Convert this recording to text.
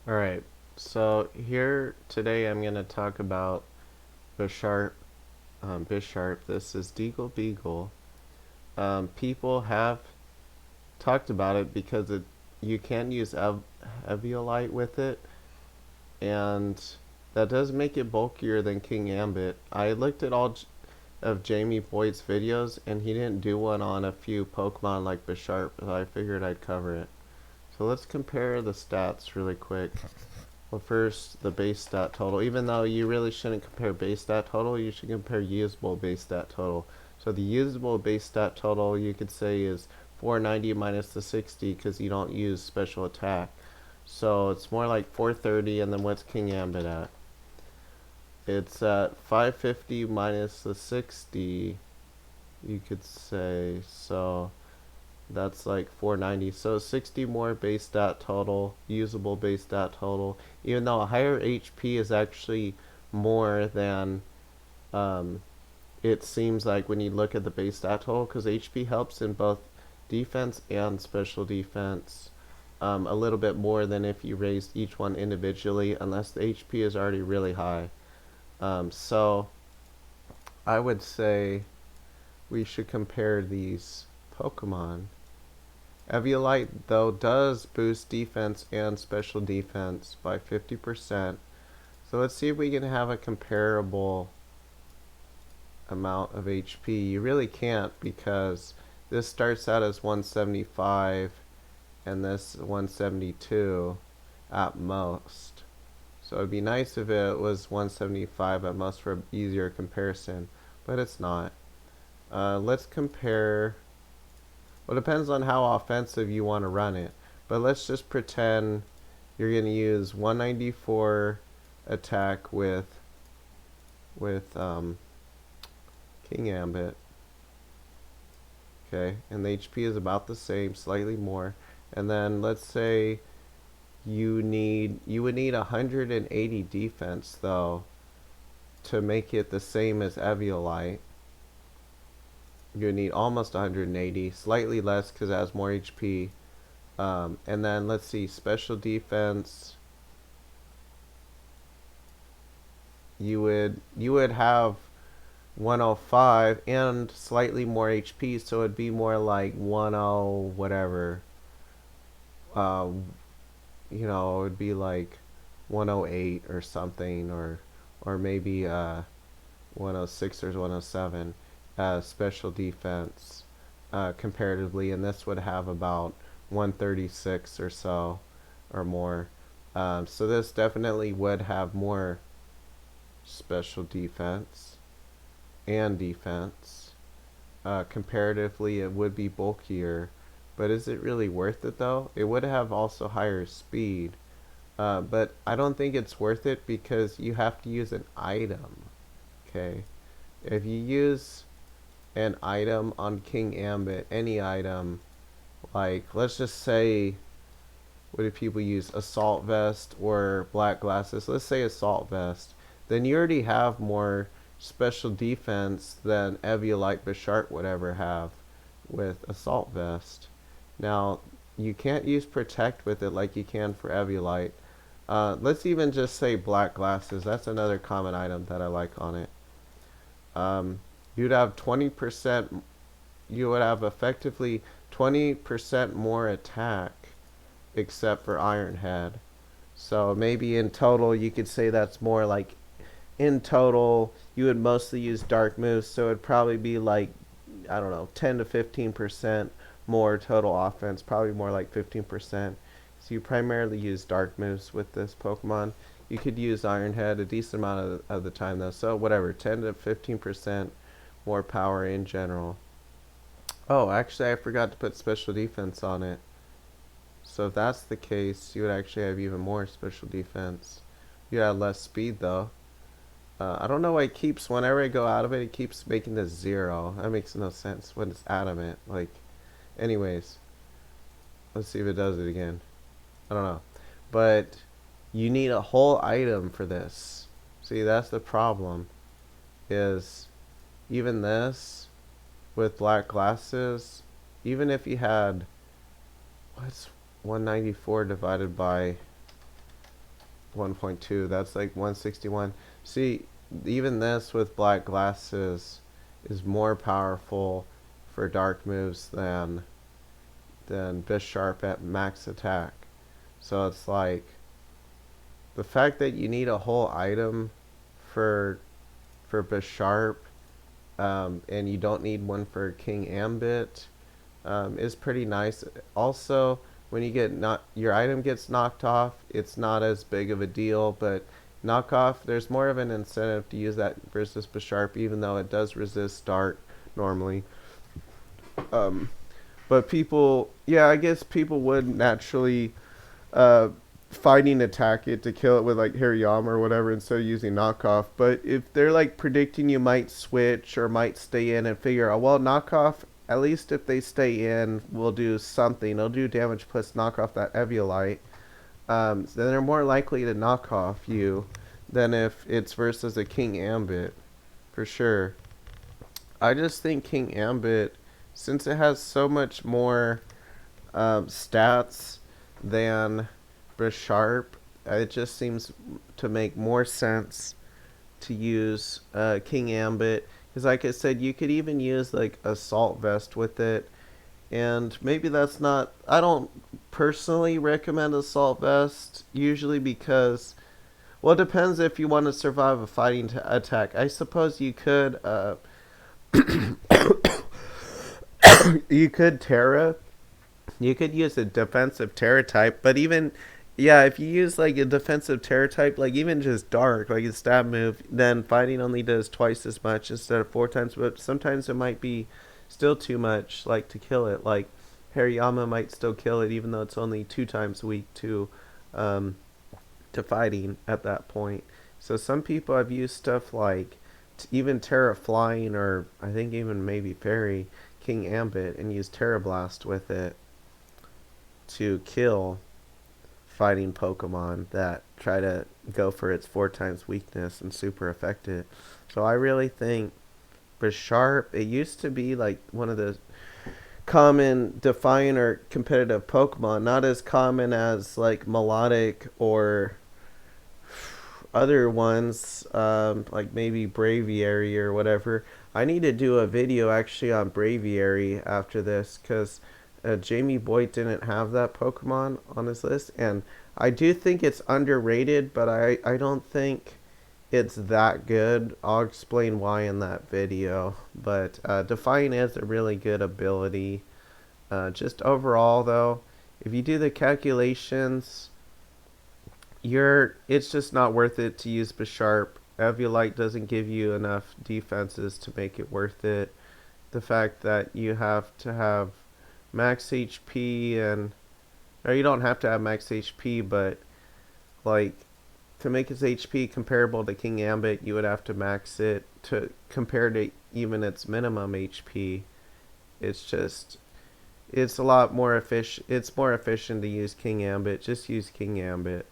Alright, so here today I'm going to talk about Bisharp. Bisharp. This is DeagleBeagle. People have talked about it because you can use Eviolite with it, and that does make it bulkier than Kingambit. I looked at all of Jamie Boyd's videos, and he didn't do one on a few Pokemon like Bisharp, so I figured I'd cover it. So let's compare the stats really quick. Well, first, the base stat total. Even though you really shouldn't compare base stat total, you should compare usable base stat total. So the usable base stat total, you could say, is 490 minus the 60 because you don't use special attack. So it's more like 430, and then what's Kingambit at? It's at 550 minus the 60, you could say. So that's like 490. So 60 more base stat total, usable base stat total, even though a higher HP is actually more than it seems like when you look at the base stat total, because HP helps in both defense and special defense a little bit more than if you raised each one individually, unless the HP is already really high. So I would say we should compare these Pokemon. Eviolite, though, does boost defense and special defense by 50%. So let's see if we can have a comparable amount of HP. You really can't because this starts out as 175 and this 172 at most. So it'd be nice if it was 175 at most for an easier comparison, but it's not. Let's compare. Well, it depends on how offensive you want to run it. But let's just pretend you're going to use 194 attack with Kingambit. Okay, and the HP is about the same, slightly more. And then let's say you would need 180 defense though to make it the same as Eviolite. You would need almost 180, slightly less because it has more HP. And then let's see, special defense. You would have 105 and slightly more HP, so it'd be more like 10 whatever. Uh, it'd be like 108 or something, or maybe 106 or 107 special defense comparatively, and this would have about 136 or so or more. So this definitely would have more special defense and defense. Comparatively, it would be bulkier, but is it really worth it though? It would have also higher speed, but I don't think it's worth it because you have to use an item. Okay, if you use an item on Kingambit, any item, like let's just say, what do people use? Assault vest or black glasses. Let's say assault vest. Then you already have more special defense than Eviolite Bisharp would ever have with assault vest. Now you can't use protect with it like you can for Eviolite. Let's even just say black glasses. That's another common item that I like on it. You'd have 20%. You would have effectively 20% more attack, except for Iron Head. So maybe in total, you could say that's more like, in total, you would mostly use dark moves, so it'd probably be like, I don't know, 10 to 15% more total offense, probably more like 15%. So you primarily use dark moves with this Pokemon. You could use Iron Head a decent amount of the time though, so whatever, 10 to 15% more power in general. Oh, actually I forgot to put special defense on it. So if that's the case, you would actually have even more special defense. You have less speed though. I don't know why it keeps, whenever I go out of it, it keeps making this 0. That makes no sense when it's adamant. Like, anyways, let's see if it does it again. I don't know. But you need a whole item for this. See, that's the problem. Is even this with black glasses, even if you had, what's 194 divided by 1.2. That's like 161. See, even this with black glasses is more powerful for dark moves than Bisharp at max attack. So it's like the fact that you need a whole item for Bisharp, and you don't need one for Kingambit, is pretty nice. Also, when you get not your item gets knocked off, it's not as big of a deal, but knockoff, there's more of an incentive to use that versus Bisharp, even though it does resist dark normally. Um, but people, yeah, I guess people would naturally uh, fighting attack it to kill it with like Hariyama or whatever instead of using knockoff. But if they're like predicting you might switch or might stay in and figure, oh well, knockoff, at least if they stay in, will do something. They'll do damage plus knock off that Eviolite. So then they're more likely to knock off you than if it's versus a Kingambit, for sure. I just think Kingambit, since it has so much more stats than Bisharp, it just seems to make more sense to use Kingambit. Because like I said, you could even use like Assault Vest with it. And maybe that's not... I don't personally recommend Assault Vest, usually because... Well, it depends if you want to survive a fighting attack. I suppose you could... you could Terra. You could use a defensive Terra type, but even... Yeah, if you use like a defensive Terra type, like even just Dark, like a stab move, then fighting only does twice as much instead of 4 times. But sometimes it might be still too much, like to kill it. Like Hariyama might still kill it, even though it's only 2 times weak to fighting at that point. So some people have used stuff like even Terra Flying, or I think even maybe Fairy Kingambit, and use Terra Blast with it to kill fighting Pokemon that try to go for its 4 times weakness and super affect it. So I really think Bisharp, it used to be like one of the common Defiant or competitive Pokemon, not as common as like Melodic or other ones, like maybe Braviary or whatever. I need to do a video actually on Braviary after this, because Jamie Boyd didn't have that Pokemon on his list, and I do think it's underrated, but I don't think it's that good. I'll explain why in that video. But Defiant is a really good ability. Just overall, though, if you do the calculations, it's just not worth it to use Bisharp. Eviolite doesn't give you enough defenses to make it worth it. The fact that you have to have max HP, or you don't have to have max HP, but like to make its HP comparable to Kingambit, you would have to max it to compare to even its minimum HP. It's a lot more efficient. It's more efficient to use Kingambit. Just use Kingambit.